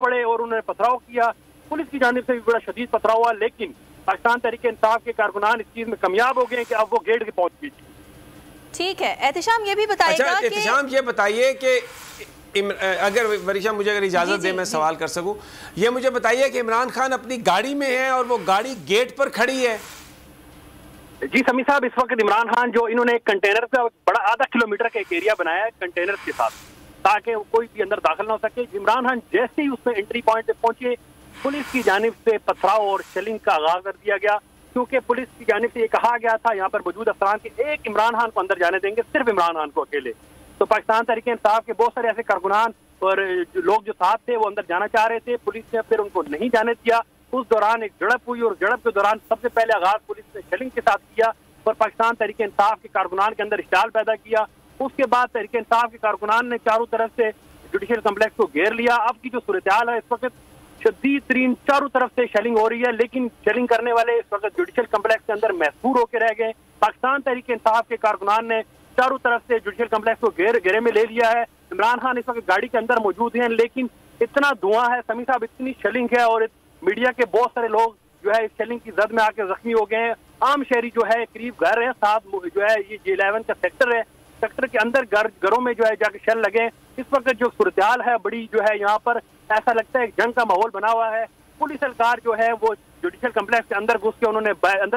पड़े और उन्होंने पथराव किया। पुलिस की जानिब से भी बड़ा शदीद पथराव हुआ, लेकिन पाकिस्तान तहरीक इंसाफ के कारकुनान इस चीज में कामयाब हो गए कि अब वो गेट के पहुंच गई। ठीक है, एहतिशाम ये भी बताइएगा। अच्छा एहतिशाम ये बताइए कि अगर वरीशा मुझे अगर इजाजत दे मैं सवाल कर सकूं, ये मुझे बताइए कि इमरान खान अपनी गाड़ी में है और वो गाड़ी गेट पर खड़ी है। जी समी साहब, इस वक्त इमरान खान जो इन्होंने एक कंटेनर का बड़ा आधा किलोमीटर का एक एरिया बनाया है कंटेनर के साथ, ताकि कोई भी अंदर दाखिल ना हो सके। इमरान खान जैसे ही उसमें एंट्री पॉइंट पे पहुंचे, पुलिस की जानिब से पथराव और शेलिंग का आगाज कर दिया गया, क्योंकि पुलिस की जानिब से ये कहा गया था यहाँ पर मौजूद अफसरान के एक इमरान खान को अंदर जाने देंगे, सिर्फ इमरान खान को अकेले। तो पाकिस्तान तहरीक इंसाफ के बहुत सारे ऐसे कारकुनान और लोग जो साथ थे वो अंदर जाना चाह रहे थे, पुलिस ने फिर उनको नहीं जाने दिया। उस दौरान एक झड़प हुई और झड़प के दौरान सबसे पहले आगाज पुलिस ने शेलिंग के साथ किया और पाकिस्तान तहरीक इंसाफ के कारकुनान के अंदर इश्ताल पैदा किया। उसके बाद तहरीक इंसाफ के कारकुनान ने चारों तरफ से जुडिशल कम्प्लेक्स को घेर लिया। अब की जो सूरत हाल है, इस वक्त शदीद तरीन चारों तरफ से शेलिंग हो रही है, लेकिन शेलिंग करने वाले इस वक्त जुडिशल कम्प्लेक्स के अंदर महसूर होकर रह गए। पाकिस्तान तहरीक इंसाफ के कारकुनान ने चारों तरफ से जुडिशल कम्प्लेक्स को घेरे में ले लिया है। इमरान खान इस वक्त गाड़ी के अंदर मौजूद हैं, लेकिन इतना धुआं है समी साहब, इतनी शेलिंग है और मीडिया के बहुत सारे लोग जो है इस शेलिंग की जद में आके जख्मी हो गए हैं। आम शहरी जो है करीब घर है साथ जो है ये J11 का सेक्टर है, सेक्टर के अंदर घरों में जो है जाके शेल लगे। इस वक्त जो सूरत हाल है बड़ी जो है यहाँ पर ऐसा लगता है जंग का माहौल बना हुआ है। पुलिस एहलकार जो है वो जुडिशल कम्प्लेक्स के अंदर घुस के उन्होंने अंदर